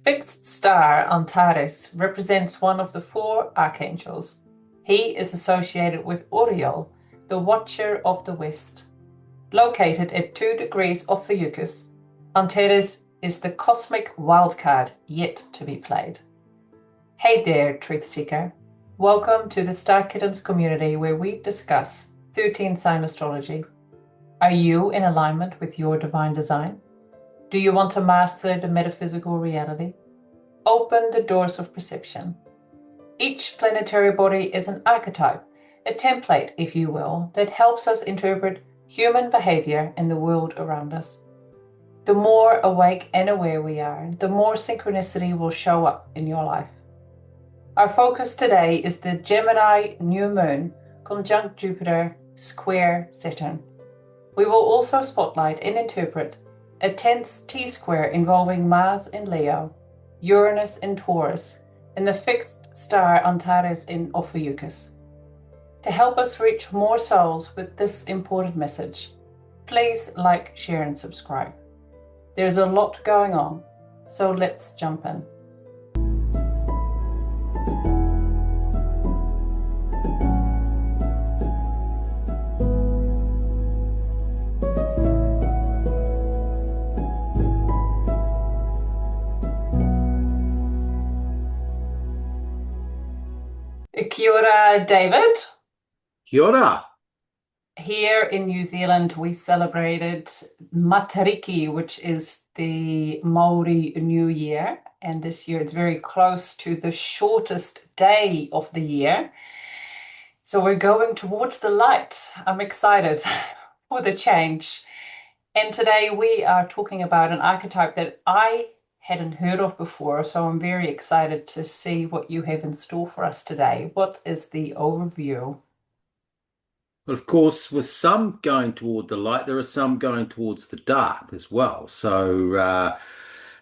Fixed star Antares represents one of the four archangels. He is associated with Oriel, the Watcher of the West. Located at 2 degrees Ophiuchus, Antares is the cosmic wildcard yet to be played. Hey there, Truth Seeker. Welcome to the Star Kittens community where we discuss 13 sign astrology. Are you in alignment with your divine design? Do you want to master the metaphysical reality? Open the doors of perception. Each planetary body is an archetype, a template, if you will, that helps us interpret human behavior in the world around us. The more awake and aware we are, the more synchronicity will show up in your life. Our focus today is the Gemini New Moon conjunct Jupiter square Saturn. We will also spotlight and interpret a tense T-square involving Mars in Leo, Uranus in Taurus, and the fixed star Antares in Ophiuchus. To help us reach more souls with this important message, please like, share, and subscribe. There's a lot going on, so let's jump in. Kia ora, David. Kia ora. Here in New Zealand, we celebrated Matariki, which is the Maori New Year. And this year it's very close to the shortest day of the year. So we're going towards the light. I'm excited for the change. And today we are talking about an archetype that I hadn't heard of before, so I'm very excited to see what you have in store for us today. What is the overview? Well, of course, with some going toward the light, there are some going towards the dark as well. So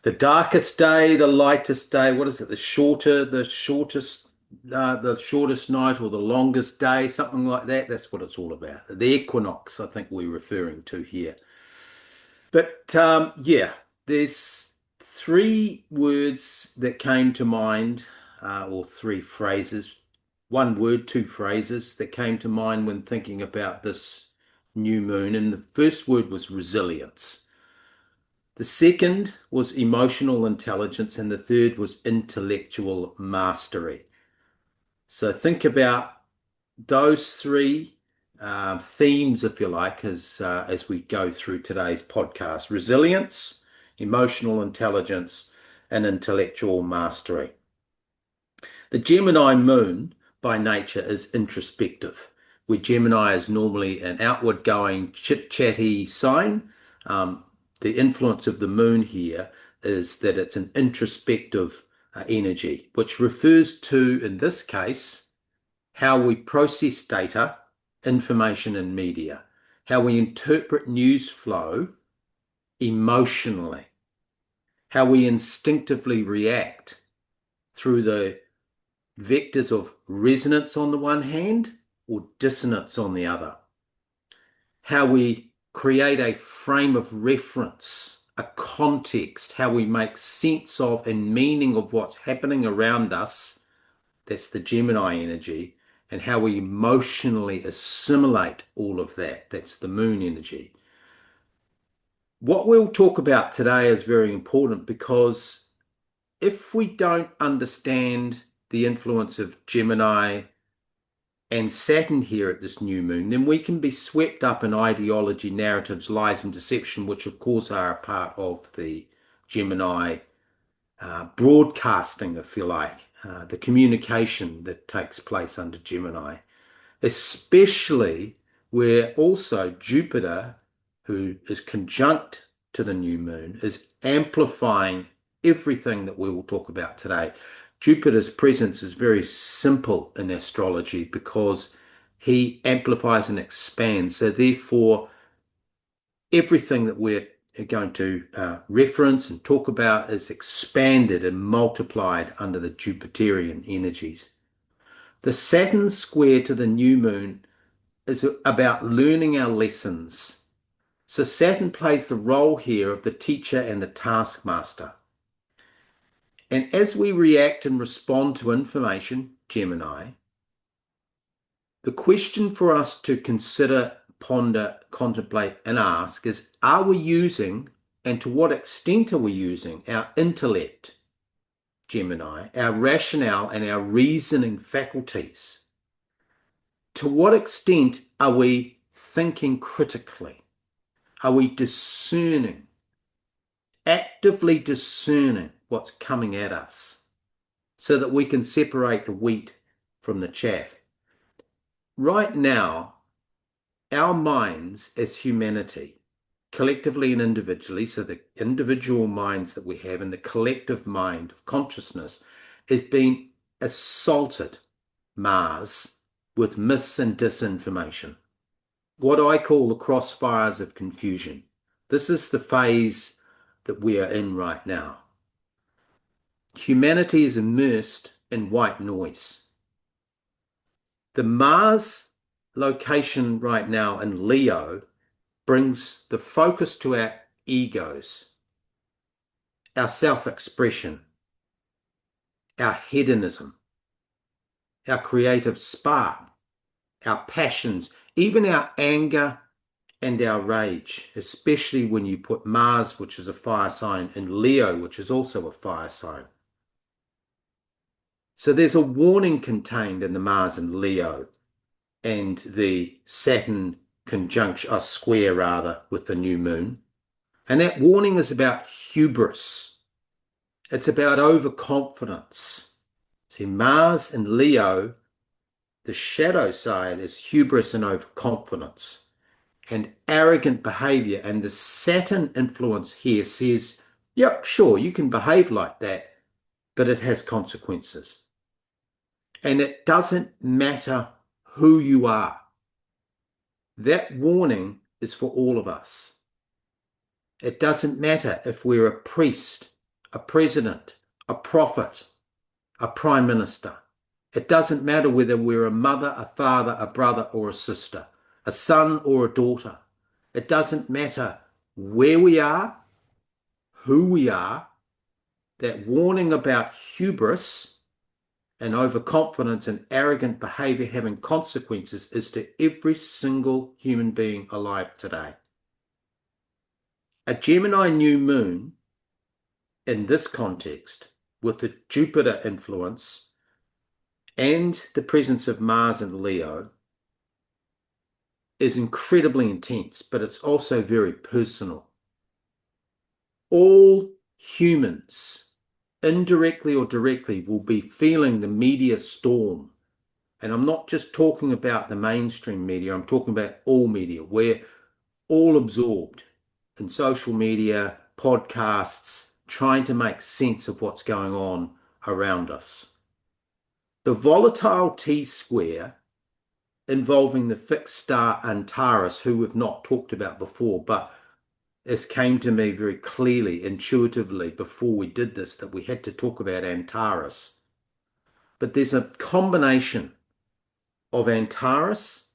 the darkest day, the lightest day, what is it? The shortest night or the longest day, something like that. That's what it's all about. The equinox, I think we're referring to here. But yeah, there's three words that came to mind, or three phrases. One word, two phrases that came to mind when thinking about this new moon. And the first word was resilience. The second was emotional intelligence. And the third was intellectual mastery. So think about those three themes, if you like, as we go through today's podcast: resilience, emotional intelligence, and intellectual mastery. The Gemini moon by nature is introspective, where Gemini is normally an outward-going, chit-chatty sign. The influence of the moon here is that it's an introspective energy, which refers to, in this case, how we process data, information, and media, how we interpret news flow emotionally, how we instinctively react through the vectors of resonance on the one hand or dissonance on the other, how we create a frame of reference, a context, how we make sense of and meaning of what's happening around us. That's the Gemini energy. And how we emotionally assimilate all of that. That's the moon energy. What we'll talk about today is very important, because if we don't understand the influence of Gemini and Saturn here at this new moon, then we can be swept up in ideology, narratives, lies, and deception, which of course are a part of the Gemini broadcasting, if you like, the communication that takes place under Gemini, especially where also Jupiter, who is conjunct to the new moon, is amplifying everything that we will talk about today. Jupiter's presence is very simple in astrology because he amplifies and expands. So therefore, everything that we're going to reference and talk about is expanded and multiplied under the Jupiterian energies. The Saturn square to the new moon is about learning our lessons. So Saturn plays the role here of the teacher and the taskmaster. And as we react and respond to information, Gemini, the question for us to consider, ponder, contemplate, and ask is, are we using, and to what extent are we using, our intellect, Gemini, our rationale and our reasoning faculties? To what extent are we thinking critically? Are we discerning, actively discerning what's coming at us so that we can separate the wheat from the chaff? Right now, our minds as humanity, collectively and individually, so the individual minds that we have and the collective mind of consciousness is being assaulted, Mars, with myths and disinformation. What I call the crossfires of confusion. This is the phase that we are in right now. Humanity is immersed in white noise. The Mars location right now in Leo brings the focus to our egos, our self-expression, our hedonism, our creative spark, our passions, even our anger and our rage, especially when you put Mars, which is a fire sign, and Leo, which is also a fire sign. So there's a warning contained in the Mars and Leo and the Saturn conjunction, square rather, with the new moon. And that warning is about hubris. It's about overconfidence. See, Mars and Leo, the shadow side is hubris and overconfidence and arrogant behavior. And the Saturn influence here says, yep, sure, you can behave like that, but it has consequences. And it doesn't matter who you are. That warning is for all of us. It doesn't matter if we're a priest, a president, a prophet, a prime minister. It doesn't matter whether we're a mother, a father, a brother, or a sister, a son or a daughter. It doesn't matter where we are, who we are. That warning about hubris and overconfidence and arrogant behavior having consequences is to every single human being alive today. A Gemini new moon in this context, with the Jupiter influence and the presence of Mars and Leo, is incredibly intense, but it's also very personal. All humans, indirectly or directly, will be feeling the media storm. And I'm not just talking about the mainstream media, I'm talking about all media. We're all absorbed in social media, podcasts, trying to make sense of what's going on around us. The volatile T-square involving the fixed star Antares, who we've not talked about before, but it came to me very clearly, intuitively, before we did this, that we had to talk about Antares. But there's a combination of Antares,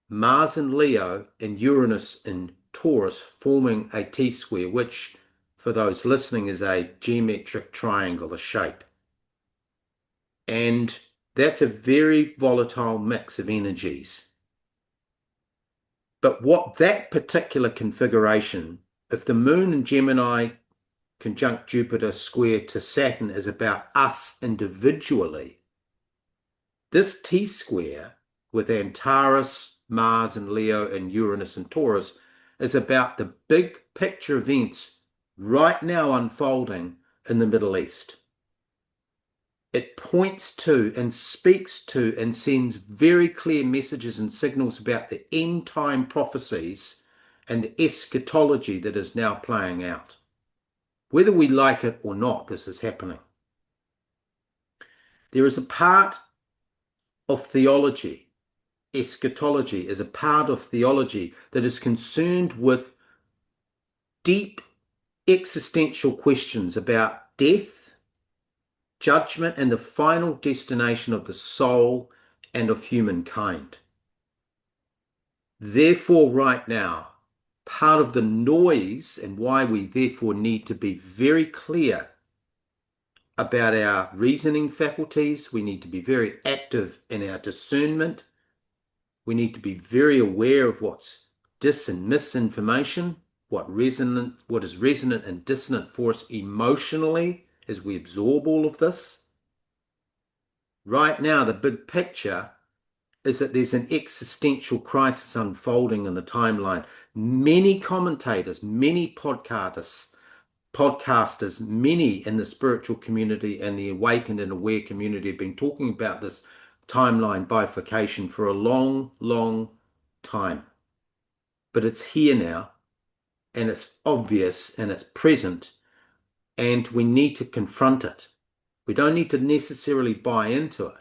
Mars in Leo, and Uranus in Taurus forming a T-square, which, for those listening, is a geometric triangle, a shape. And that's a very volatile mix of energies. But what that particular configuration, if the moon in Gemini conjunct Jupiter square to Saturn is about us individually, this T-square with Antares, Mars and Leo and Uranus and Taurus is about the big picture events right now unfolding in the Middle East. It points to and speaks to and sends very clear messages and signals about the end time prophecies and the eschatology that is now playing out. Whether we like it or not, this is happening. There is a part of theology, eschatology is a part of theology that is concerned with deep existential questions about death, judgment, and the final destination of the soul and of humankind. Therefore, right now, part of the noise and why we therefore need to be very clear about our reasoning faculties. We need to be very active in our discernment. We need to be very aware of what's dis and misinformation, what is resonant and dissonant for us emotionally as we absorb all of this. Right now, the big picture is that there's an existential crisis unfolding in the timeline. Many commentators, many podcasters, many in the spiritual community and the awakened and aware community have been talking about this timeline bifurcation for a long, long time. But it's here now, and it's obvious, and it's present, and we need to confront it. We don't need to necessarily buy into it,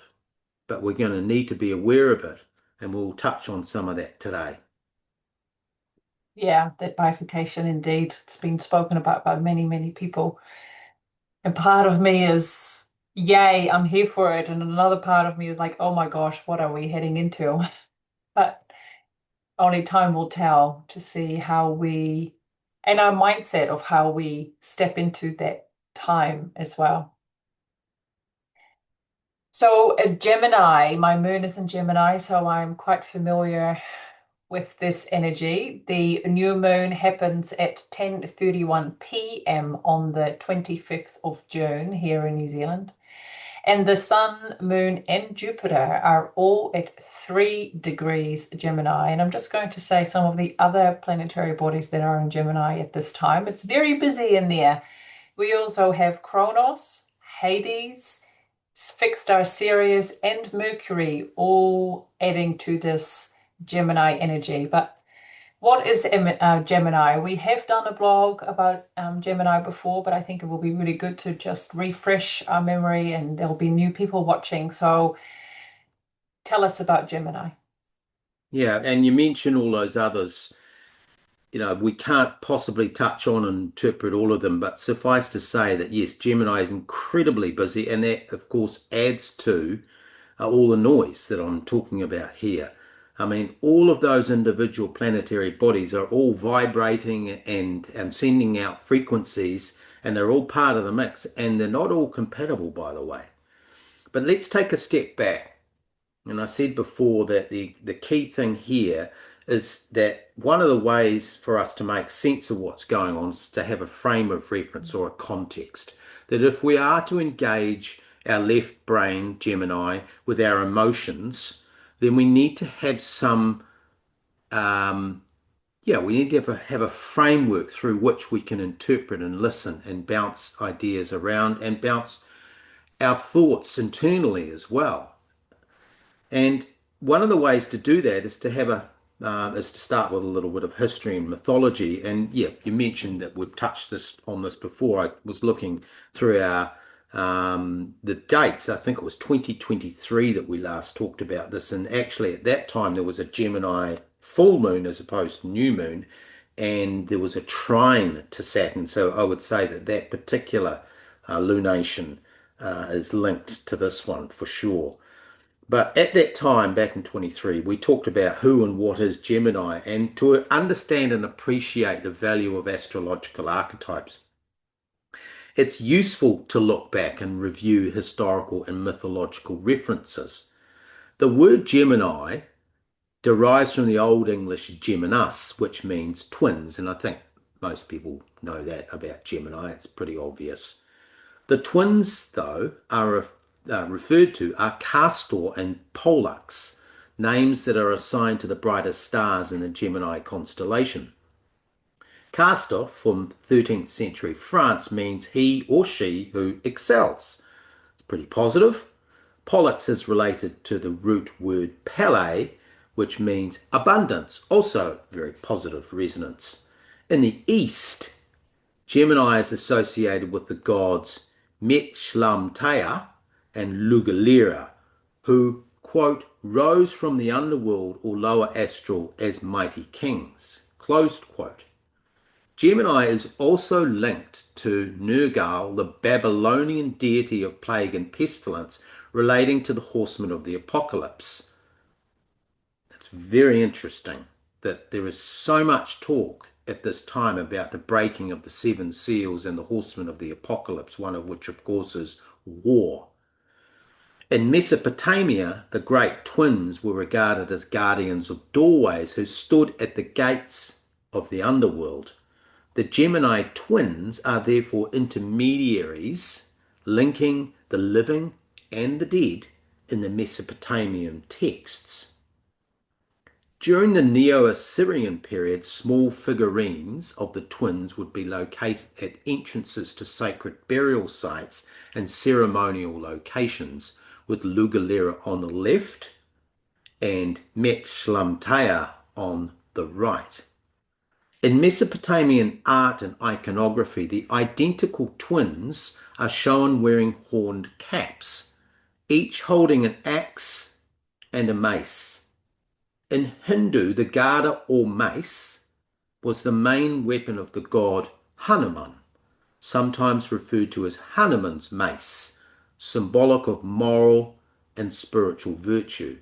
but we're going to need to be aware of it, and we'll touch on some of that today. Yeah, that bifurcation indeed. It's been spoken about by many, many people. And part of me is, yay, I'm here for it. And another part of me is like, oh my gosh, what are we heading into? But only time will tell to see how we, and our mindset of how we step into that time as well. So, Gemini, my moon is in Gemini, so I'm quite familiar with this energy. The new moon happens at 10:31 p.m. on the 25th of June here in New Zealand. And the sun, moon, and Jupiter are all at 3 degrees Gemini. And I'm just going to say some of the other planetary bodies that are in Gemini at this time. It's very busy in there. We also have Kronos, Hades, fixed star Sirius, and Mercury all adding to this Gemini energy. But what is Gemini? We have done a blog about Gemini before, but I think it will be really good to just refresh our memory, and there'll be new people watching. So tell us about Gemini. Yeah, and you mentioned all those others. We can't possibly touch on and interpret all of them, but suffice to say that yes, Gemini is incredibly busy, and that, of course, adds to all the noise that I'm talking about here. I mean, all of those individual planetary bodies are all vibrating and sending out frequencies, and they're all part of the mix, and they're not all compatible, by the way. But let's take a step back. And I said before that the key thing here is that one of the ways for us to make sense of what's going on is to have a frame of reference or a context. That if we are to engage our left brain, Gemini, with our emotions, then we need to have we need to have a framework through which we can interpret and listen and bounce ideas around and bounce our thoughts internally as well. And one of the ways to do that is to start with a little bit of history and mythology. And yeah, you mentioned that we've touched on this before. I was looking through our the dates. I think it was 2023 that we last talked about this. And actually, at that time, there was a Gemini full moon as opposed to new moon, and there was a trine to Saturn. So I would say that that particular lunation is linked to this one for sure. But at that time, back in 23, we talked about who and what is Gemini, and to understand and appreciate the value of astrological archetypes, it's useful to look back and review historical and mythological references. The word Gemini derives from the Old English Geminus, which means twins, and I think most people know that about Gemini. It's pretty obvious. The twins, though, are referred to are Castor and Pollux, names that are assigned to the brightest stars in the Gemini constellation. Castor, from 13th century France, means he or she who excels. It's pretty positive. Pollux is related to the root word pale, which means abundance, also very positive resonance. In the East, Gemini is associated with the gods Metzlamtea and Lugalera, who, quote, rose from the underworld or lower astral as mighty kings, closed quote. Gemini is also linked to Nergal, the Babylonian deity of plague and pestilence, relating to the horsemen of the apocalypse. It's very interesting that there is so much talk at this time about the breaking of the seven seals and the horsemen of the apocalypse, one of which, of course, is war. In Mesopotamia, the great twins were regarded as guardians of doorways who stood at the gates of the underworld. The Gemini twins are therefore intermediaries linking the living and the dead in the Mesopotamian texts. During the Neo-Assyrian period, small figurines of the twins would be located at entrances to sacred burial sites and ceremonial locations, with Lugalera on the left and Met Shlamtea on the right. In Mesopotamian art and iconography, the identical twins are shown wearing horned caps, each holding an axe and a mace. In Hindu, the gada or mace was the main weapon of the god Hanuman, sometimes referred to as Hanuman's mace, symbolic of moral and spiritual virtue.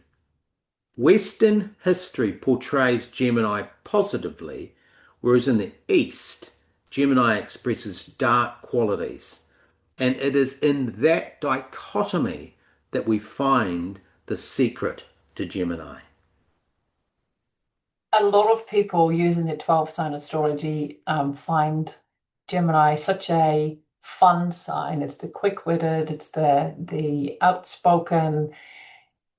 Western history portrays Gemini positively, whereas in the East, Gemini expresses dark qualities. And it is in that dichotomy that we find the secret to Gemini. A lot of people using the 12 sign astrology find Gemini such a fun sign. It's the quick-witted, it's the outspoken.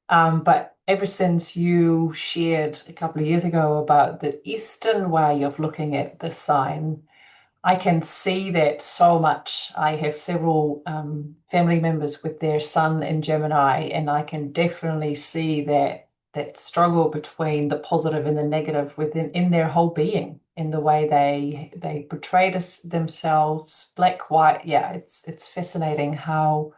But ever since you shared a couple of years ago about the Eastern way of looking at the sign, I can see that so much. I have several family members with their sun in Gemini, and I can definitely see that struggle between the positive and the negative within in their whole being, in the way they portray themselves, black, white. Yeah, it's fascinating how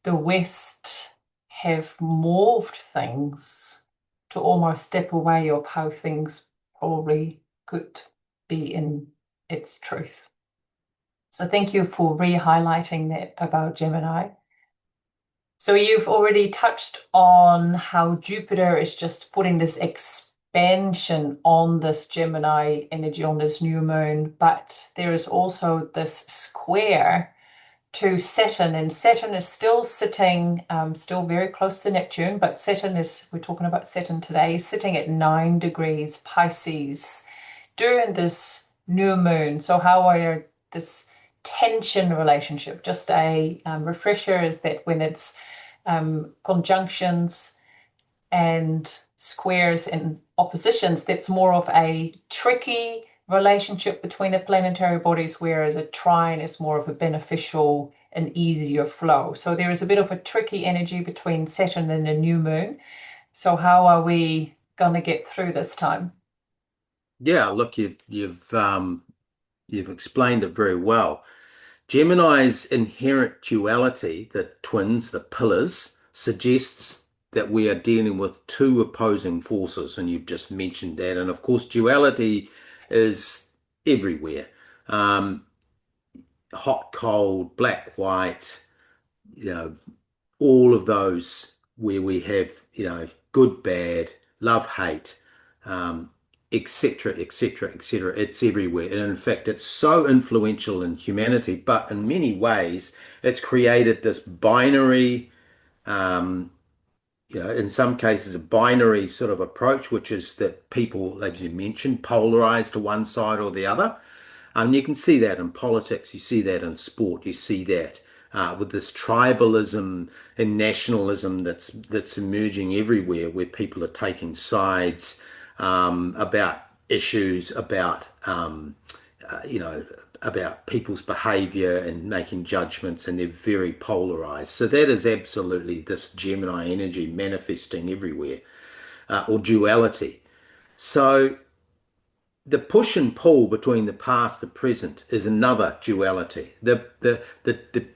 the West have morphed things to almost step away of how things probably could be in its truth. So thank you for re-highlighting that about Gemini. So you've already touched on how Jupiter is just putting this expansion on this Gemini energy, on this new moon, but there is also this square to Saturn, and Saturn is still sitting, still very close to Neptune, but Saturn is, we're talking about Saturn today, sitting at 9 degrees Pisces during this new moon. So how are this tension relationship? Just a refresher is that when it's conjunctions and squares and oppositions, that's more of a tricky relationship between the planetary bodies, whereas a trine is more of a beneficial and easier flow. So there is a bit of a tricky energy between Saturn and the new moon. So how are we going to get through this time? Yeah, look, you've explained it very well. Gemini's inherent duality, the twins, the pillars, suggests that we are dealing with two opposing forces, and you've just mentioned that. And of course, duality is everywhere. Um, Hot, cold, black, white, you know, all of those where we have, good, bad, love, hate, etc., etc., etc. It's everywhere. And in fact, it's so influential in humanity, but in many ways, it's created this binary, um, in some cases, a binary sort of approach, which is that people, as you mentioned, polarize to one side or the other. You can see that in politics, you see that in sport, you see that with this tribalism and nationalism that's emerging everywhere, where people are taking sides about issues, you know, about people's behavior and making judgments, and they're very polarized. So that is absolutely this Gemini energy manifesting everywhere, or duality. So the push and pull between the past and the present is another duality. The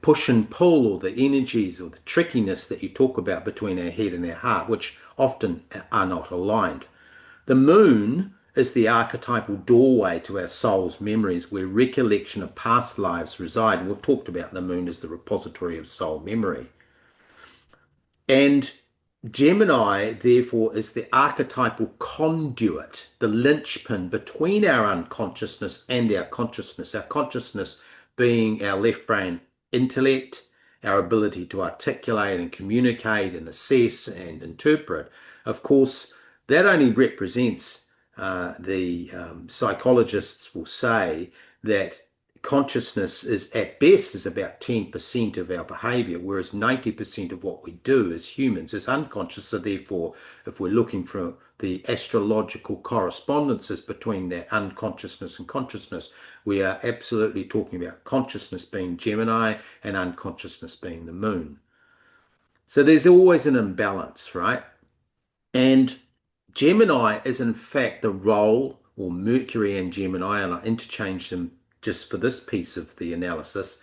push and pull, or the energies or the trickiness that you talk about between our head and our heart, which often are not aligned. The moon is the archetypal doorway to our soul's memories, where recollection of past lives reside. And we've talked about the moon as the repository of soul memory. And Gemini, therefore, is the archetypal conduit, the linchpin between our unconsciousness and our consciousness. Our consciousness being our left brain intellect, our ability to articulate and communicate and assess and interpret. Of course, that only represents, the psychologists will say that consciousness is at best is about 10% of our behavior, whereas 90% of what we do as humans is unconscious. So therefore, if we're looking for the astrological correspondences between that unconsciousness and consciousness, we are absolutely talking about consciousness being Gemini and unconsciousness being the moon. So there's always an imbalance, right? And Gemini is in fact the role, or Mercury and Gemini, and I interchange them just for this piece of the analysis,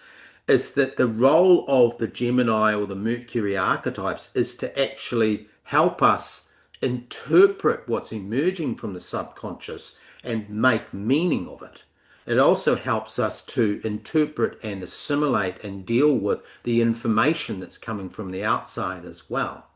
is that the role of the Gemini or the Mercury archetypes is to actually help us interpret what's emerging from the subconscious and make meaning of it. It also helps us to interpret and assimilate and deal with the information that's coming from the outside as well.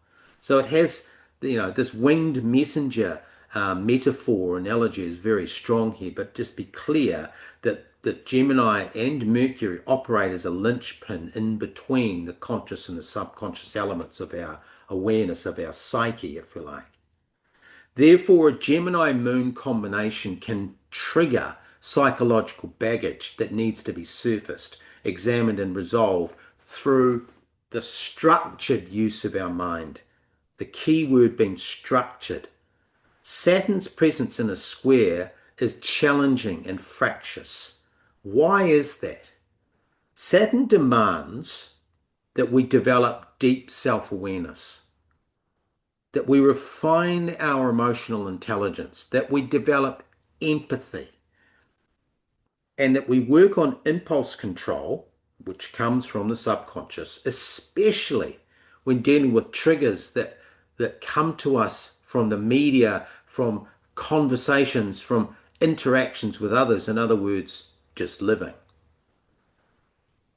So it has, this winged messenger metaphor analogy is very strong here, but just be clear that Gemini and Mercury operate as a linchpin in between the conscious and the subconscious elements of our awareness, of our psyche, if you like. Therefore, a Gemini moon combination can trigger psychological baggage that needs to be surfaced, examined, and resolved through the structured use of our mind. The key word being structured. Saturn's presence in a square is challenging and fractious. Why is that? Saturn demands that we develop deep self-awareness, that we refine our emotional intelligence, that we develop empathy, and that we work on impulse control, which comes from the subconscious, especially when dealing with triggers that come to us from the media, from conversations, from interactions with others, in other words, just living.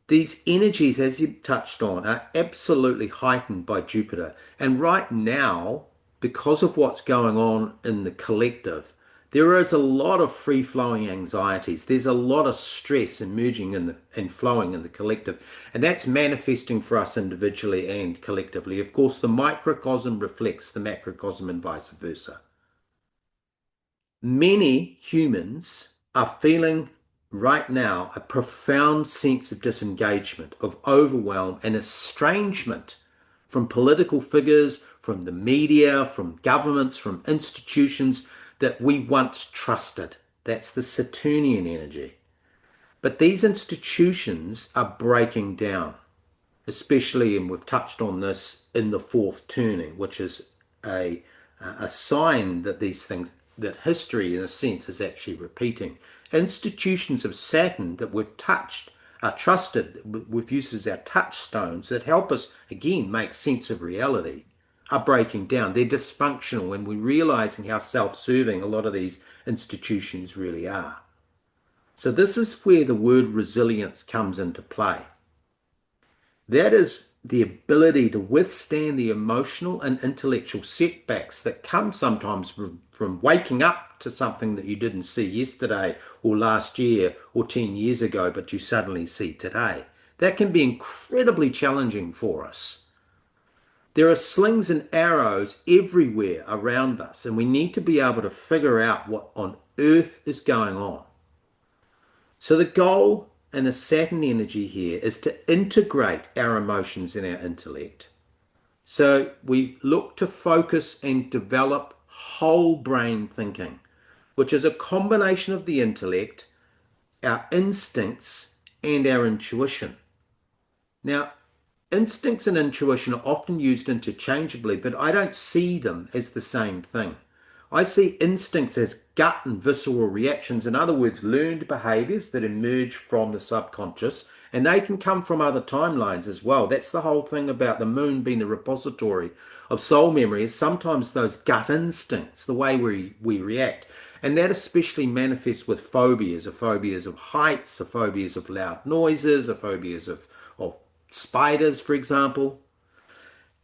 These energies, as you touched on, are absolutely heightened by Jupiter. And right now, because of what's going on in the collective, there is a lot of free-flowing anxieties. There's a lot of stress emerging and flowing in the collective. And that's manifesting for us individually and collectively. Of course, the microcosm reflects the macrocosm and vice versa. Many humans are feeling right now a profound sense of disengagement, of overwhelm and estrangement from political figures, from the media, from governments, from institutions that we once trusted. That's the Saturnian energy. But these institutions are breaking down, especially, and we've touched on this, in the fourth turning, which is a sign that these things, that history in a sense is actually repeating. Institutions of Saturn that we've touched are trusted, we've used as our touchstones that help us again make sense of reality, are breaking down. They're dysfunctional, and we're realizing how self-serving a lot of these institutions really are. So this is where the word resilience comes into play. That is the ability to withstand the emotional and intellectual setbacks that come sometimes from waking up to something that you didn't see yesterday or last year or 10 years ago, but you suddenly see today. That can be incredibly challenging for us. There are slings and arrows everywhere around us, and we need to be able to figure out what on earth is going on. So the goal and the Saturn energy here is to integrate our emotions and our intellect. So we look to focus and develop whole brain thinking, which is a combination of the intellect, our instincts, and our intuition. Now, instincts and intuition are often used interchangeably, but I don't see them as the same thing. I see instincts as gut and visceral reactions, in other words, learned behaviors that emerge from the subconscious, and they can come from other timelines as well. That's the whole thing about the moon being the repository of soul memory, is sometimes those gut instincts, the way we react. And that especially manifests with phobias, or phobias of heights, or phobias of loud noises, or phobias of spiders, for example.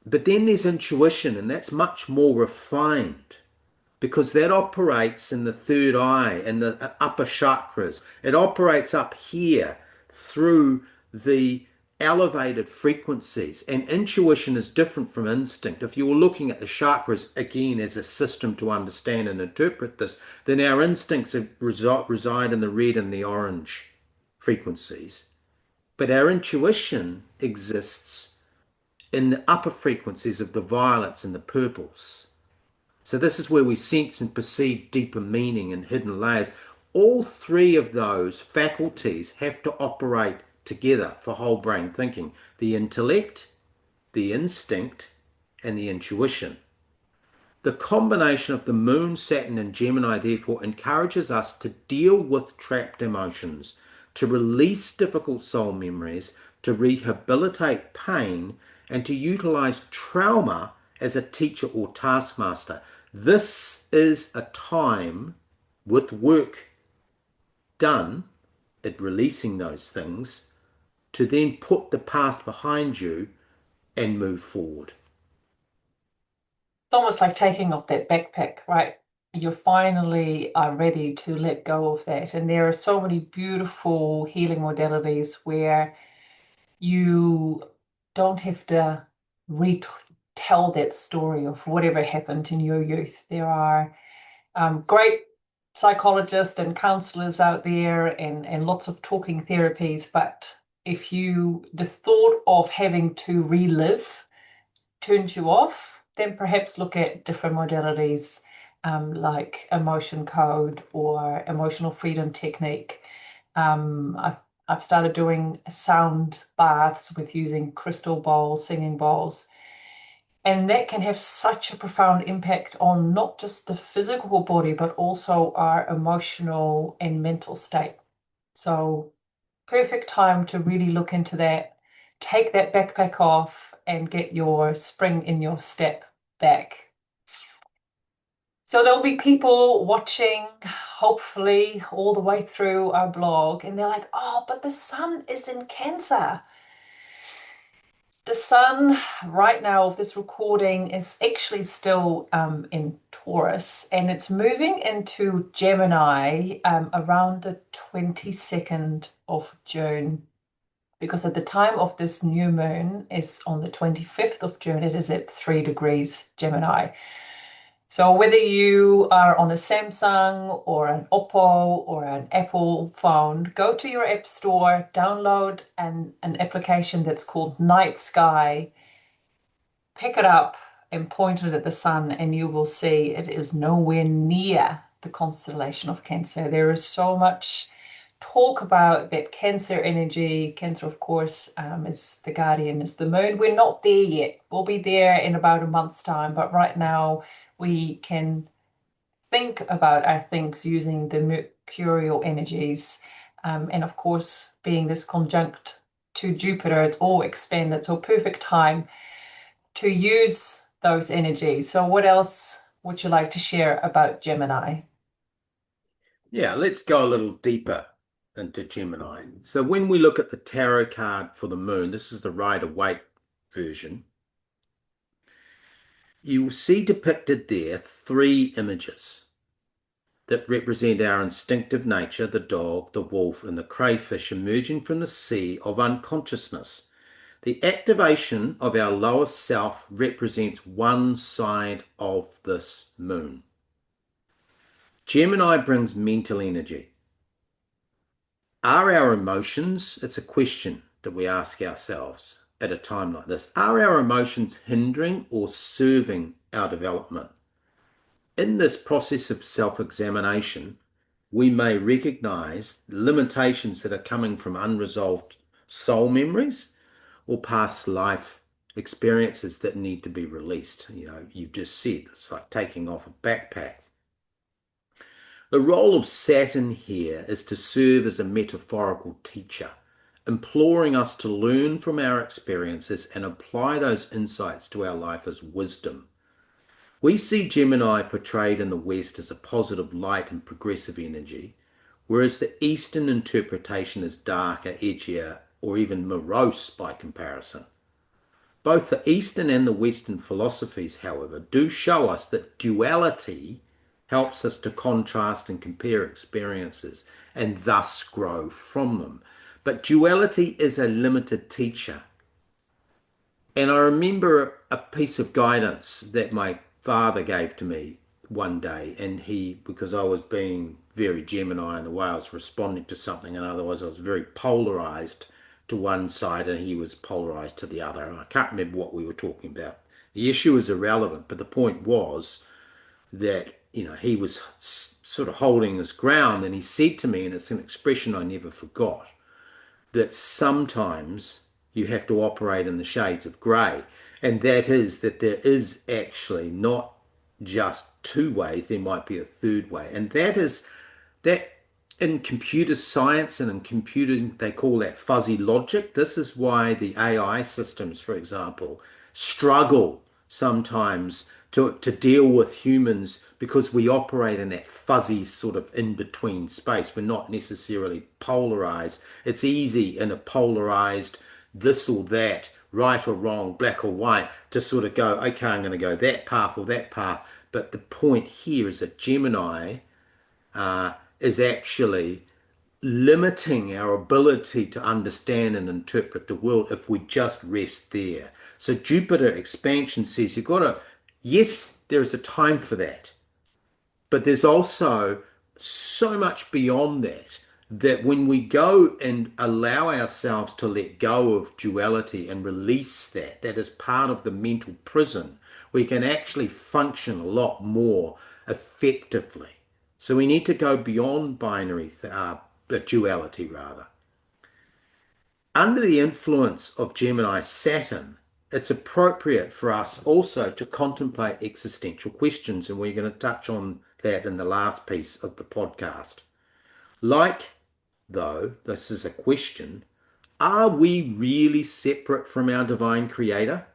But then there's intuition, and that's much more refined because that operates in the third eye and the upper chakras. It operates up here through the elevated frequencies. And intuition is different from instinct. If you were looking at the chakras again as a system to understand and interpret this, then our instincts reside in the red and the orange frequencies. But our intuition exists in the upper frequencies of the violets and the purples. So this is where we sense and perceive deeper meaning and hidden layers. All three of those faculties have to operate together for whole brain thinking. The intellect, the instinct, and the intuition. The combination of the moon, Saturn, and Gemini therefore encourages us to deal with trapped emotions, to release difficult soul memories, to rehabilitate pain, and to utilize trauma as a teacher or taskmaster. This is a time with work done at releasing those things to then put the past behind you and move forward. It's almost like taking off that backpack, right? You finally are ready to let go of that. And there are so many beautiful healing modalities where you don't have to retell that story of whatever happened in your youth. There are great psychologists and counselors out there and lots of talking therapies, but if the thought of having to relive turns you off, then perhaps look at different modalities like emotion code or emotional freedom technique. I've started doing sound baths with using crystal bowls, singing bowls, and that can have such a profound impact on not just the physical body, but also our emotional and mental state. So, perfect time to really look into that, take that backpack off, and get your spring in your step back. So, there'll be people watching, hopefully, all the way through our blog, and they're like, oh, but the sun is in Cancer. The sun right now of this recording is actually still in Taurus, and it's moving into Gemini around the 22nd of June, because at the time of this new moon is on the 25th of June. It is at 3 degrees Gemini. So whether you are on a Samsung or an Oppo or an Apple phone, go to your app store, download an application that's called Night Sky, pick it up and point it at the sun, and you will see it is nowhere near the constellation of Cancer. There is so much talk about that Cancer energy. Cancer, of course, is the guardian, is the moon. We're not there yet. We'll be there in about a month's time, but right now we can think about our things using the mercurial energies. And of course, being this conjunct to Jupiter, it's all expanded. So perfect time to use those energies. So what else would you like to share about Gemini? Yeah, let's go a little deeper into Gemini. So when we look at the tarot card for the moon, this is the Rider-Waite version. You will see depicted there three images that represent our instinctive nature: the dog, the wolf, and the crayfish emerging from the sea of unconsciousness. The activation of our lower self represents one side of this moon. Gemini brings mental energy. Are our emotions, it's a question that we ask ourselves at a time like this, are our emotions hindering or serving our development? In this process of self-examination, we may recognize limitations that are coming from unresolved soul memories or past life experiences that need to be released. You know, you just said it's like taking off a backpack. The role of Saturn here is to serve as a metaphorical teacher, imploring us to learn from our experiences and apply those insights to our life as wisdom. We see Gemini portrayed in the West as a positive light and progressive energy, whereas the Eastern interpretation is darker, edgier, or even morose by comparison. Both the Eastern and the Western philosophies, however, do show us that duality helps us to contrast and compare experiences and thus grow from them. But duality is a limited teacher. And I remember a piece of guidance that my father gave to me one day, and because I was being very Gemini in the way I was responding to something, and otherwise I was very polarized to one side and he was polarized to the other. And I can't remember what we were talking about. The issue is irrelevant, but the point was that, he was sort of holding his ground, and he said to me, and it's an expression I never forgot, that sometimes you have to operate in the shades of grey. And that is that there is actually not just two ways, there might be a third way. And that is that in computer science and in computing, they call that fuzzy logic. This is why the AI systems, for example, struggle sometimes to deal with humans, because we operate in that fuzzy sort of in-between space. We're not necessarily polarized. It's easy in a polarized this or that, right or wrong, black or white, to sort of go, okay, I'm going to go that path or that path. But the point here is that Gemini is actually limiting our ability to understand and interpret the world if we just rest there. So Jupiter expansion says you've got to, yes, there is a time for that, but there's also so much beyond that, that when we go and allow ourselves to let go of duality and release that, that is part of the mental prison, we can actually function a lot more effectively. So we need to go beyond binary, duality rather. Under the influence of Gemini Saturn, it's appropriate for us also to contemplate existential questions, and we're going to touch on that in the last piece of the podcast. Like, though, this is a question, are we really separate from our divine creator?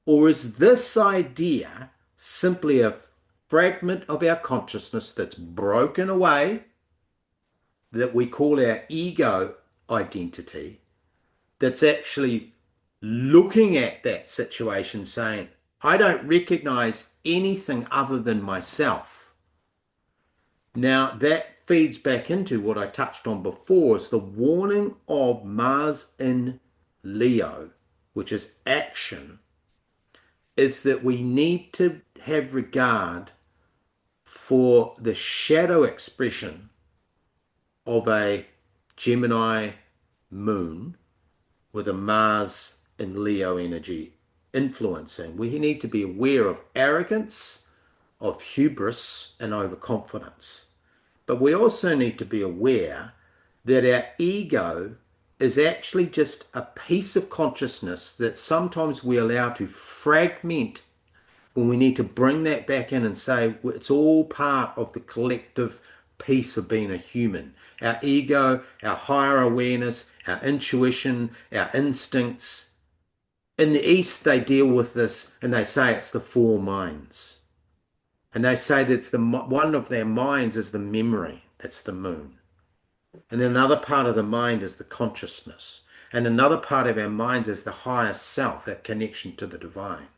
Or is this idea simply a fragment of our consciousness that's broken away, that we call our ego identity, that's actually looking at that situation saying, I don't recognize anything other than myself? Now, that feeds back into what I touched on before, is the warning of Mars in Leo, which is action, is that we need to have regard for the shadow expression of a Gemini moon with a Mars in Leo energy influencing. We need to be aware of arrogance, of hubris, and overconfidence. But we also need to be aware that our ego is actually just a piece of consciousness that sometimes we allow to fragment, when we need to bring that back in and say it's all part of the collective piece of being a human. Our ego, our higher awareness, our intuition, our instincts. In the East, they deal with this and they say it's the four minds. And they say that one of their minds is the memory, that's the moon. And then another part of the mind is the consciousness. And another part of our minds is the higher self, that connection to the divine.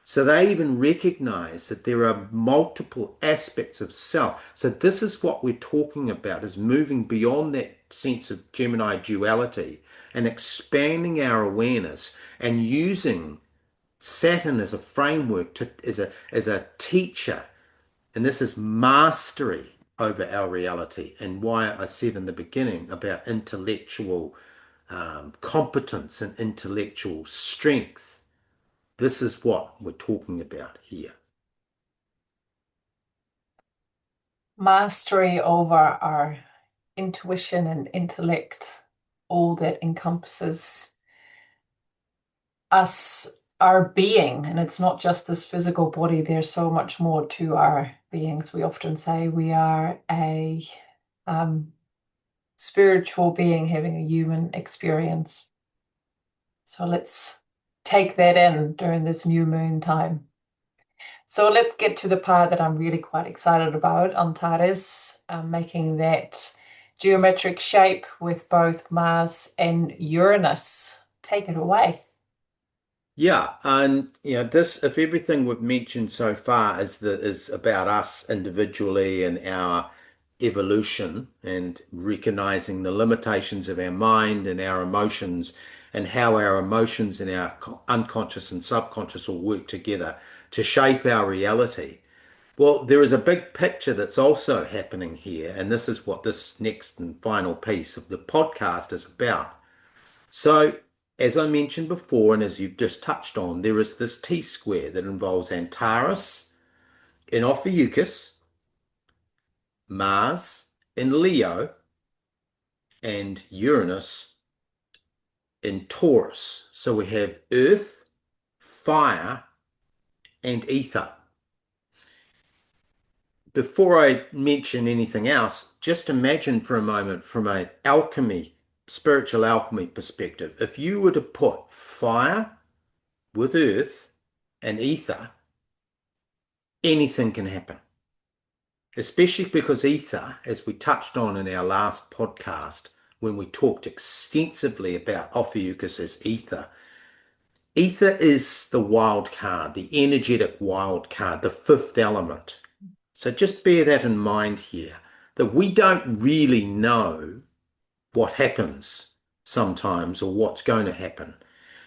So they even recognize that there are multiple aspects of self. So this is what we're talking about, is moving beyond that sense of Gemini duality and expanding our awareness and using Saturn as a framework, as a teacher. And this is mastery over our reality, and why I said in the beginning about intellectual competence and intellectual strength. This is what we're talking about here. Mastery over our intuition and intellect, all that encompasses us, our being. And it's not just this physical body, there's so much more to our beings. We often say we are a spiritual being having a human experience. So let's take that in during this new moon time. So let's get to the part that I'm really quite excited about, Antares, making that geometric shape with both Mars and Uranus. Take it away. Yeah, and this, if everything we've mentioned so far is about us individually and our evolution and recognizing the limitations of our mind and our emotions and how our emotions and our unconscious and subconscious all work together to shape our reality. Well, there is a big picture that's also happening here, and this is what this next and final piece of the podcast is about. So, as I mentioned before, and as you've just touched on, there is this T square that involves Antares in Ophiuchus, Mars in Leo, and Uranus in Taurus. So we have earth, fire, and ether. Before I mention anything else, just imagine for a moment from an alchemy, spiritual alchemy perspective, if you were to put fire with earth and ether, anything can happen. Especially because ether, as we touched on in our last podcast, when we talked extensively about Ophiuchus as ether, ether is the wild card, the energetic wild card, the fifth element. So just bear that in mind here, that we don't really know what happens sometimes or what's going to happen.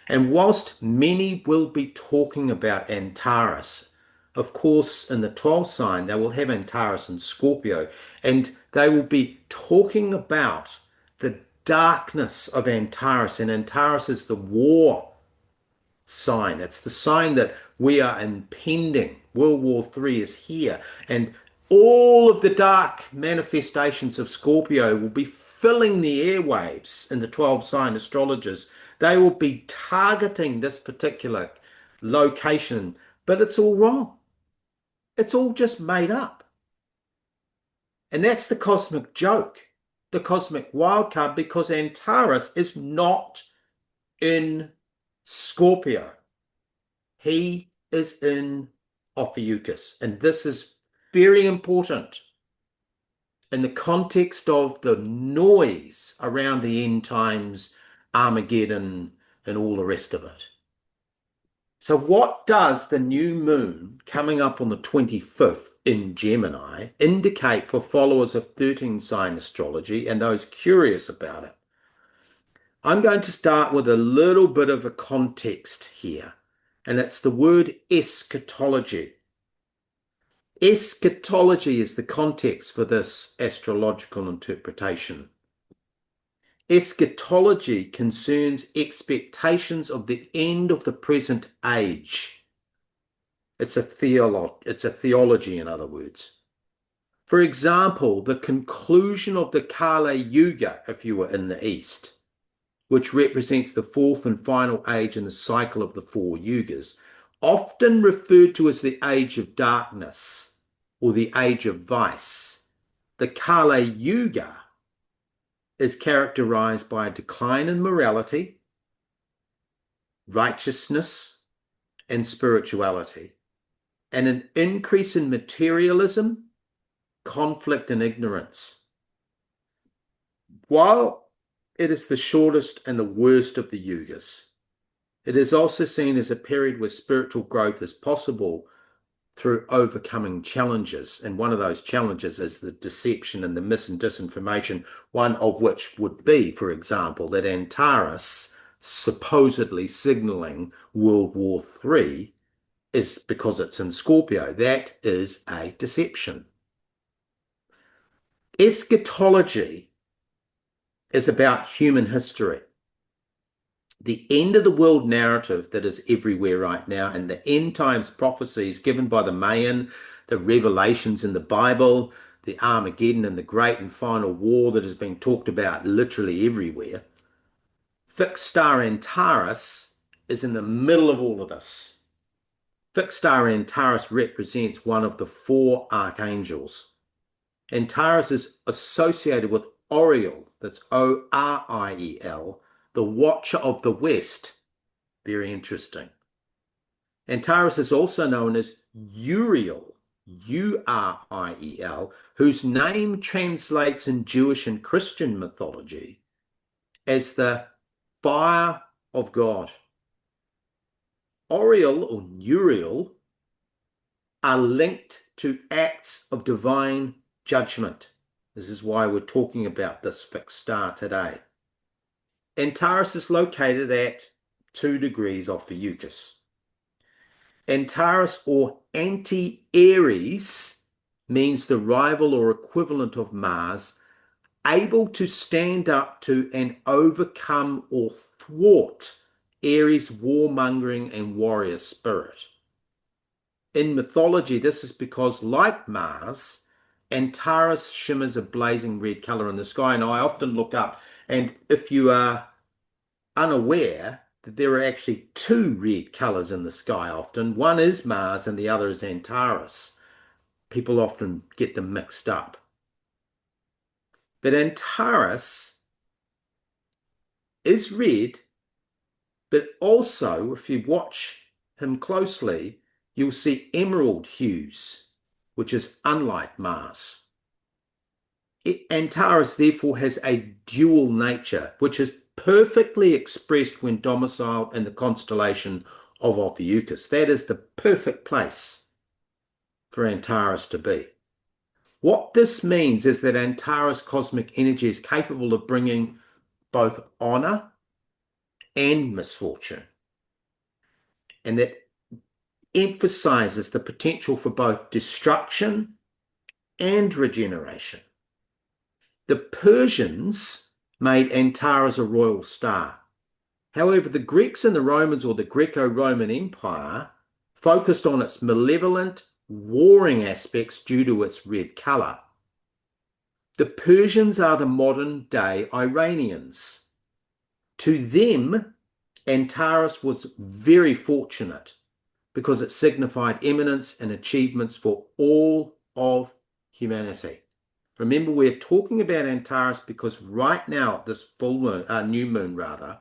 And whilst many will be talking about Antares, of course, in the 12th sign, they will have Antares and Scorpio, and they will be talking about the darkness of Antares. And Antares is the war sign. It's the sign that we are impending. World War III is here. And all of the dark manifestations of Scorpio will be filling the airwaves in the 12 sign astrologers. They will be targeting this particular location, but it's all wrong. It's all just made up. And that's the cosmic joke, the cosmic wildcard, because Antares is not in Scorpio. He is in Ophiuchus. And this is very important in the context of the noise around the end times, Armageddon, and all the rest of it. So, what does the new moon coming up on the 25th in Gemini indicate for followers of 13 sign astrology and those curious about it? I'm going to start with a little bit of a context here, and it's the word eschatology. Eschatology is the context for this astrological interpretation. Eschatology concerns expectations of the end of the present age. It's a theology, in other words. For example, the conclusion of the Kali Yuga, if you were in the East, which represents the fourth and final age in the cycle of the four yugas, often referred to as the age of darkness or the age of vice. The Kali Yuga is characterized by a decline in morality, righteousness, and spirituality, and an increase in materialism, conflict, and ignorance. While it is the shortest and the worst of the yugas, it is also seen as a period where spiritual growth is possible through overcoming challenges. And one of those challenges is the deception and the mis and disinformation, one of which would be, for example, that Antares supposedly signaling World War III is because it's in Scorpio. That is a deception. Eschatology is about human history. The end of the world narrative that is everywhere right now and the end times prophecies given by the Mayan, the revelations in the Bible, the Armageddon and the great and final war that has been talked about literally everywhere. Fixed star Antares is in the middle of all of this. Fixed star Antares represents one of the four archangels. Antares is associated with Oriel, that's Oriel, the Watcher of the West. Very interesting. Antares is also known as Uriel, Uriel, whose name translates in Jewish and Christian mythology as the fire of God. Oriel or Uriel are linked to acts of divine judgment. This is why we're talking about this fixed star today. Antares is located at 2 degrees Ophiuchus. Antares or anti-Aries means the rival or equivalent of Mars, able to stand up to and overcome or thwart Aries' warmongering and warrior spirit. In mythology, this is because, like Mars, Antares shimmers a blazing red color in the sky. And I often look up, and if you are unaware that there are actually two red colors in the sky often, one is Mars and the other is Antares. People often get them mixed up. But Antares is red, but also, if you watch him closely, you'll see emerald hues, which is unlike Mars. Antares therefore has a dual nature, which is perfectly expressed when domiciled in the constellation of Ophiuchus. That is the perfect place for Antares to be. What this means is that Antares cosmic energy is capable of bringing both honor and misfortune, and that emphasizes the potential for both destruction and regeneration. The Persians made Antares a royal star. However, the Greeks and the Romans, or the Greco-Roman Empire, focused on its malevolent, warring aspects due to its red color. The Persians are the modern-day Iranians. To them, Antares was very fortunate because it signified eminence and achievements for all of humanity. Remember, we're talking about Antares because right now, this full moon, new moon rather,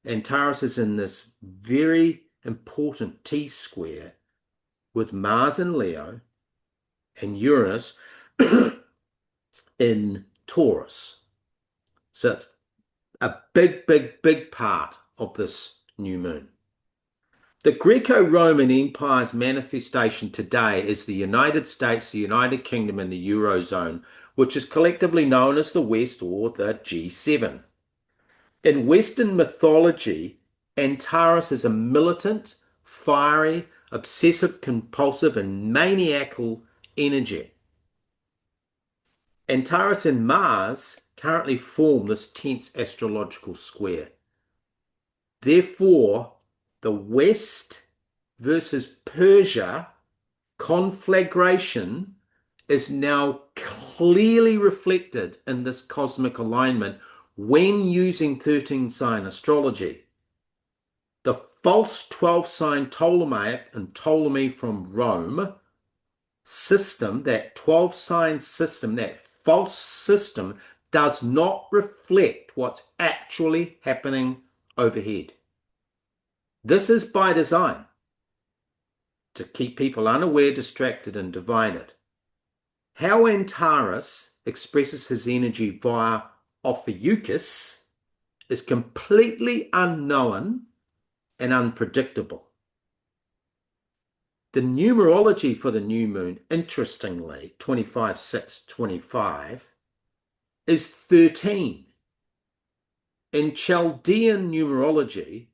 Antares is in this very important T-square with Mars in Leo and Uranus in Taurus. So it's a big, big, big part of this new moon. The Greco-Roman Empire's manifestation today is the United States, the United Kingdom, and the eurozone, which is collectively known as the West or the G7. In Western mythology, Antares is a militant, fiery, obsessive-compulsive, and maniacal energy. Antares and Mars currently form this tense astrological square. Therefore, the West versus Persia conflagration is now clearly reflected in this cosmic alignment when using 13-sign astrology. The false 12-sign Ptolemaic and Ptolemy from Rome system, that 12-sign system, that false system, does not reflect what's actually happening overhead. This is by design, to keep people unaware, distracted, and divided. How Antares expresses his energy via Ophiuchus is completely unknown and unpredictable. The numerology for the new moon, interestingly, 25-6-25, is 13. In Chaldean numerology,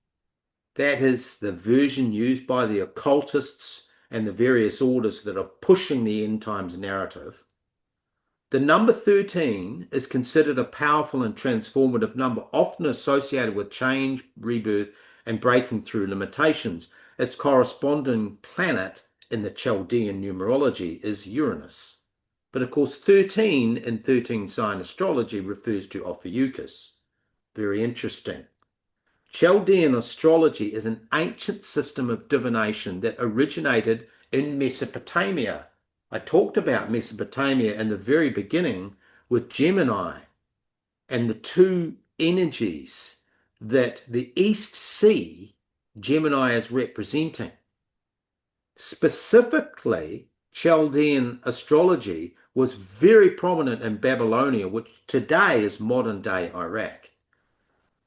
that is the version used by the occultists and the various orders that are pushing the end times narrative, the number 13 is considered a powerful and transformative number, often associated with change, rebirth, and breaking through limitations. Its corresponding planet in the Chaldean numerology is Uranus. But of course, 13 in 13-sign astrology refers to Ophiuchus. Very interesting. Chaldean astrology is an ancient system of divination that originated in Mesopotamia. I talked about Mesopotamia in the very beginning with Gemini and the two energies that the East Sea Gemini is representing. Specifically, Chaldean astrology was very prominent in Babylonia, which today is modern-day Iraq.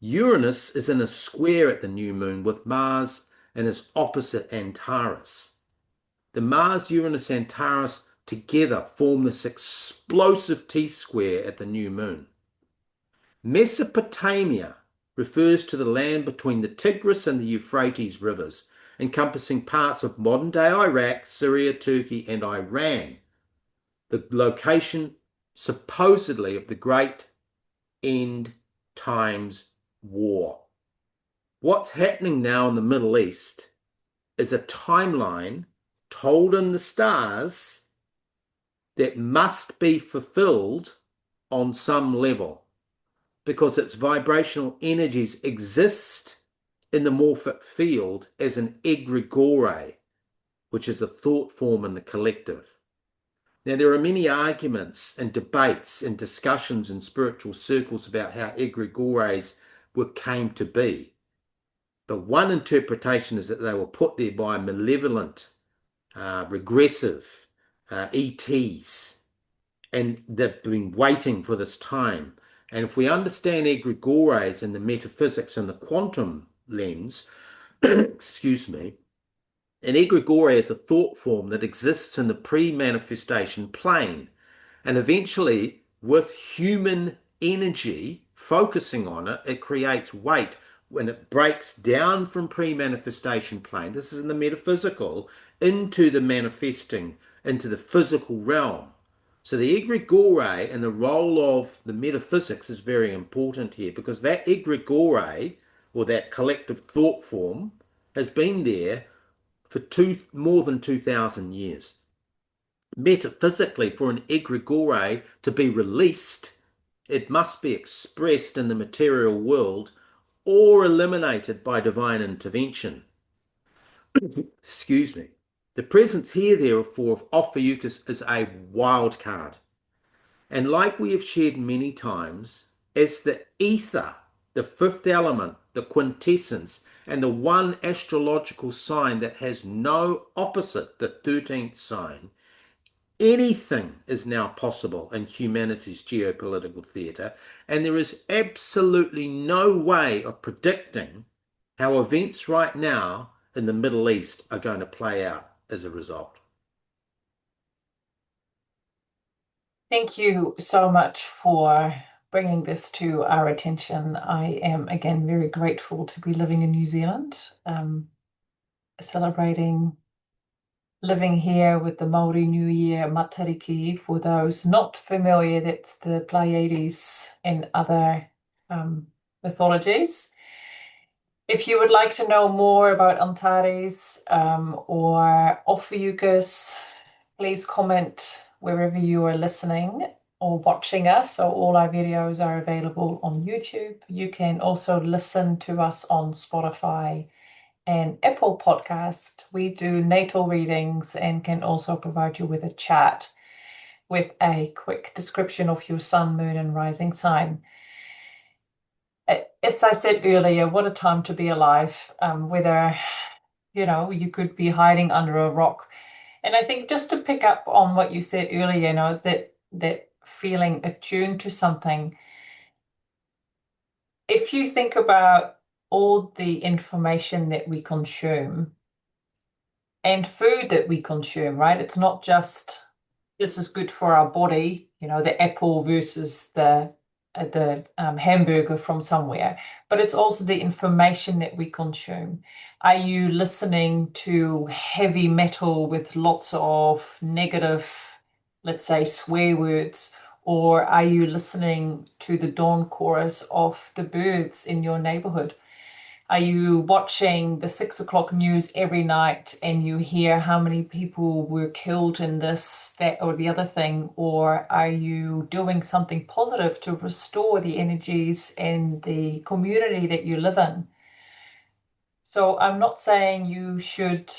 Uranus is in a square at the new moon with Mars and is opposite Antares. The Mars-Uranus-Antares together form this explosive T-square at the new moon. Mesopotamia refers to the land between the Tigris and the Euphrates rivers, encompassing parts of modern-day Iraq, Syria, Turkey, and Iran. The location supposedly of the Great End Times War. What's happening now in the Middle East is a timeline told in the stars that must be fulfilled on some level because its vibrational energies exist in the morphic field as an egregore, which is a thought form in the collective. Now, there are many arguments and debates and discussions in spiritual circles about how egregores came to be. But one interpretation is that they were put there by malevolent, regressive ETs, and they've been waiting for this time. And if we understand egregores and the metaphysics and the quantum lens, excuse me, an egregore is a thought form that exists in the pre-manifestation plane, and eventually, with human energy focusing on it, it creates weight when it breaks down from pre-manifestation plane. This is in the metaphysical into the manifesting, into the physical realm. So the egregore and the role of the metaphysics is very important here, because that egregore, or that collective thought form, has been there for more than 2,000 years. Metaphysically, for an egregore to be released, it must be expressed in the material world or eliminated by divine intervention. Excuse me. The presence here, therefore, of Ophiuchus is a wild card. And like we have shared many times, as the ether, the fifth element, the quintessence, and the one astrological sign that has no opposite, the 13th sign, anything is now possible in humanity's geopolitical theatre, and there is absolutely no way of predicting how events right now in the Middle East are going to play out as a result. Thank you so much for bringing this to our attention. I am again very grateful to be living in New Zealand, celebrating living here with the Māori New Year Matariki. For those not familiar, that's the Pleiades and other mythologies. If you would like to know more about Antares or Ophiuchus, please comment wherever you are listening or watching us. So all our videos are available on YouTube. You can also listen to us on Spotify and Apple Podcast. We do natal readings and can also provide you with a chat with a quick description of your sun, moon, and rising sign. As I said earlier, what a time to be alive, whether, you could be hiding under a rock. And I think just to pick up on what you said earlier, that feeling attuned to something, if you think about all the information that we consume and food that we consume, right? It's not just this is good for our body, the apple versus the hamburger from somewhere, but it's also the information that we consume. Are you listening to heavy metal with lots of negative, let's say, swear words, or are you listening to the dawn chorus of the birds in your neighborhood? Are you watching the 6 o'clock news every night and you hear how many people were killed in this, that, or the other thing? Or are you doing something positive to restore the energies and the community that you live in? So I'm not saying you should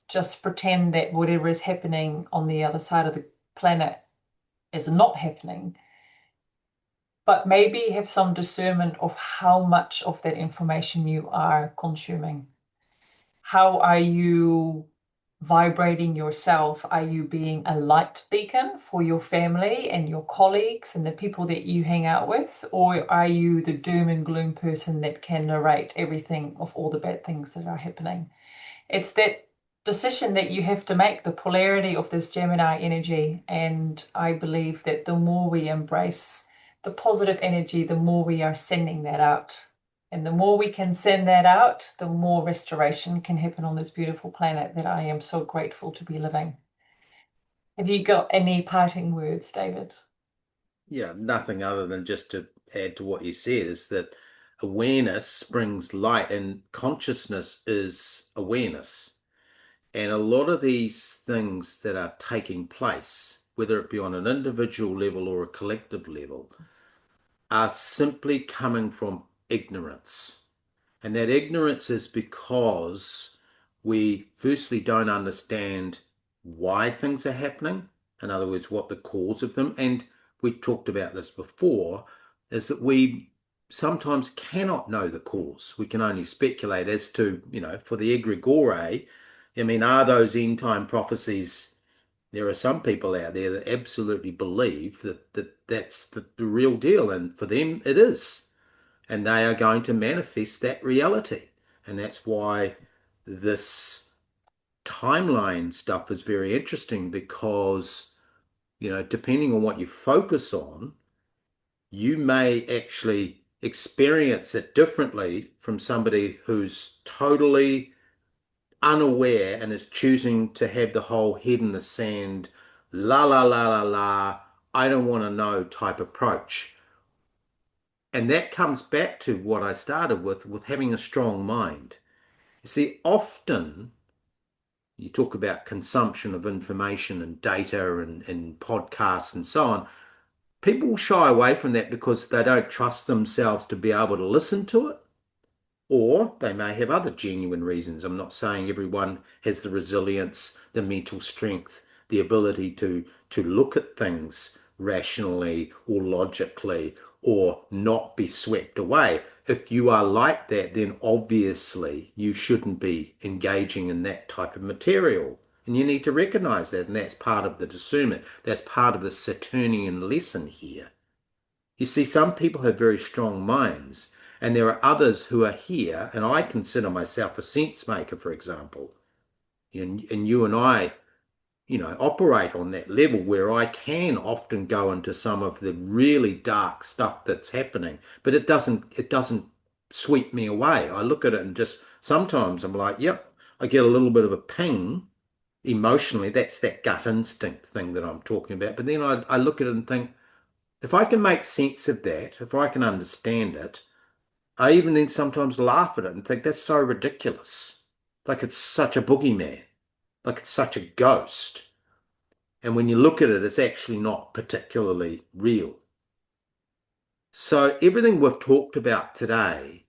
just pretend that whatever is happening on the other side of the planet is not happening, but maybe have some discernment of how much of that information you are consuming. How are you vibrating yourself? Are you being a light beacon for your family and your colleagues and the people that you hang out with? Or are you the doom and gloom person that can narrate everything of all the bad things that are happening? It's that decision that you have to make, the polarity of this Gemini energy. And I believe that the more we embrace the positive energy, the more we are sending that out. And the more we can send that out, the more restoration can happen on this beautiful planet that I am so grateful to be living. Have you got any parting words, David? Yeah, nothing other than just to add to what you said is that awareness brings light and consciousness is awareness. And a lot of these things that are taking place, whether it be on an individual level or a collective level, are simply coming from ignorance. And that ignorance is because we firstly don't understand why things are happening. In other words, what the cause of them. And we talked about this before, is that we sometimes cannot know the cause. We can only speculate as to, for the egregore, I mean, are those end time prophecies? There are some people out there that absolutely believe that's the real deal, and for them it is, and they are going to manifest that reality. And that's why this timeline stuff is very interesting because, depending on what you focus on, you may actually experience it differently from somebody who's totally unaware and is choosing to have the whole head in the sand, la la la la la, I don't want to know type approach. And that comes back to what I started with having a strong mind. You see, often you talk about consumption of information and data and podcasts and so on. People shy away from that because they don't trust themselves to be able to listen to it. Or they may have other genuine reasons. I'm not saying everyone has the resilience, the mental strength, the ability to look at things rationally or logically or not be swept away. If you are like that, then obviously you shouldn't be engaging in that type of material. And you need to recognize that, and that's part of the discernment. That's part of the Saturnian lesson here. You see, some people have very strong minds, and there are others who are here, and I consider myself a sense maker, for example. And you and I, operate on that level where I can often go into some of the really dark stuff that's happening, but it doesn't sweep me away. I look at it and just sometimes I'm like, yep, I get a little bit of a ping emotionally. That's that gut instinct thing that I'm talking about. But then I look at it and think, if I can make sense of that, if I can understand it, I even then sometimes laugh at it and think that's so ridiculous. Like it's such a boogeyman, like it's such a ghost. And when you look at it, it's actually not particularly real. So everything we've talked about today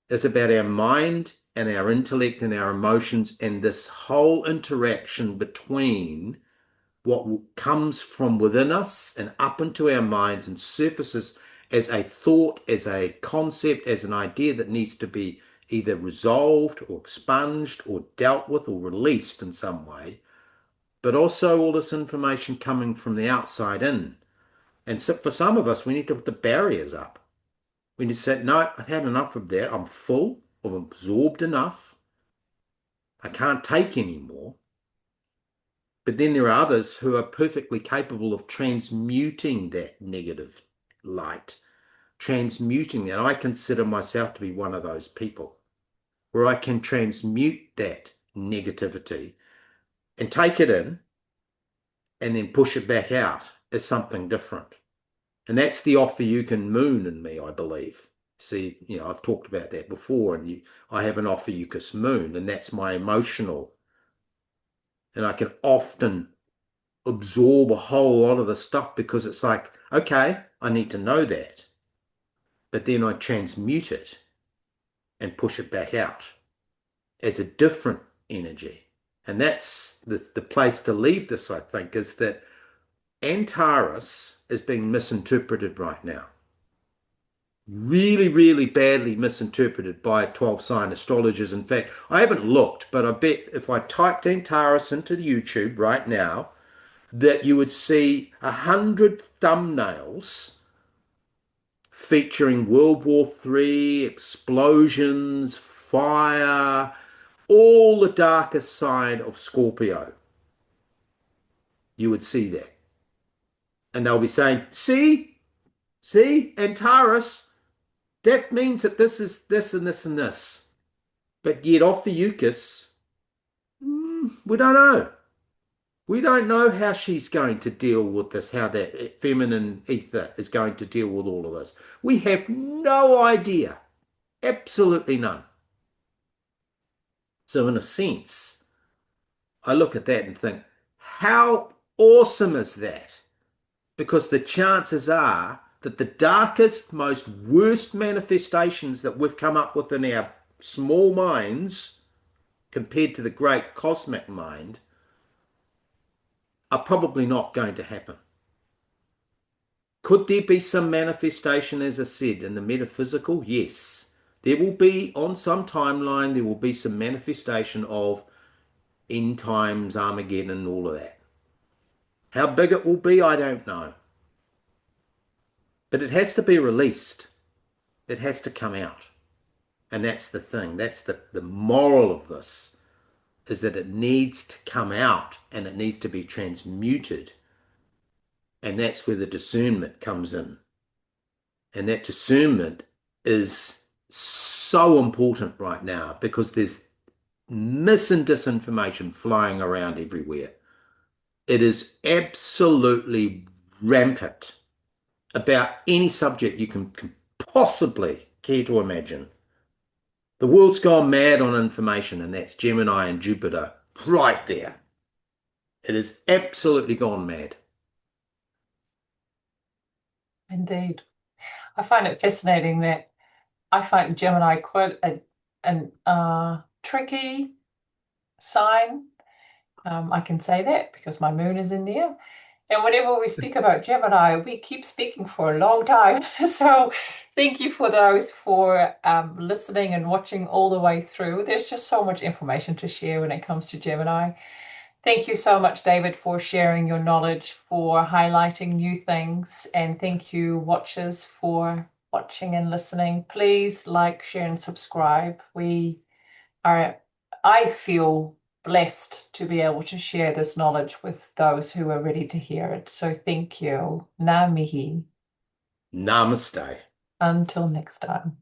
is about our mind and our intellect and our emotions and this whole interaction between what comes from within us and up into our minds and surfaces as a thought, as a concept, as an idea that needs to be either resolved or expunged or dealt with or released in some way, but also all this information coming from the outside in. And so for some of us, we need to put the barriers up. We need to say, no, I've had enough of that. I'm full. I've absorbed enough. I can't take any more. But then there are others who are perfectly capable of transmuting that negative light, transmuting that. I consider myself to be one of those people where I can transmute that negativity and take it in and then push it back out as something different. And that's the Ophiuchus moon in me, I believe. See, I've talked about that before, and I have an Ophiuchus moon, and that's my emotional. And I can often absorb a whole lot of the stuff because it's like, okay, I need to know that. But then I transmute it and push it back out as a different energy. And that's the place to leave this, I think, is that Antares is being misinterpreted right now. really, really badly misinterpreted by 12 sign astrologers. In fact, I haven't looked, but I bet if I typed Antares into YouTube right now, that you would see 100 thumbnails featuring World War III, explosions, fire, all the darkest side of Scorpio. You would see that. And they'll be saying, see, Antares, that means that this is this and this and this. But yet Ophiuchus, we don't know. We don't know how she's going to deal with this, how that feminine ether is going to deal with all of this. We have no idea. Absolutely none. So, in a sense, I look at that and think, how awesome is that? Because the chances are that the darkest, most worst manifestations that we've come up with in our small minds compared to the great cosmic mind are probably not going to happen. Could there be some manifestation, as I said, in the metaphysical? Yes. There will be, on some timeline, there will be some manifestation of end times, Armageddon, all of that. How big it will be, I don't know. But it has to be released. It has to come out. And that's the thing. That's the moral of this, is that it needs to come out and it needs to be transmuted. And that's where the discernment comes in. And that discernment is so important right now because there's mis and disinformation flying around everywhere. It is absolutely rampant about any subject you can possibly care to imagine. The world's gone mad on information, and that's Gemini and Jupiter right there. It has absolutely gone mad. Indeed. I find it fascinating that I find Gemini quite a tricky sign. I can say that because my moon is in there. And whenever we speak about Gemini, we keep speaking for a long time. So thank you for those for listening and watching all the way through. There's just so much information to share when it comes to Gemini. Thank you so much, David, for sharing your knowledge, for highlighting new things, and thank you, watchers, for watching and listening. Please like, share, and subscribe. We are, I feel blessed to be able to share this knowledge with those who are ready to hear it. So thank you. Ngā mihi. Namaste. Until next time.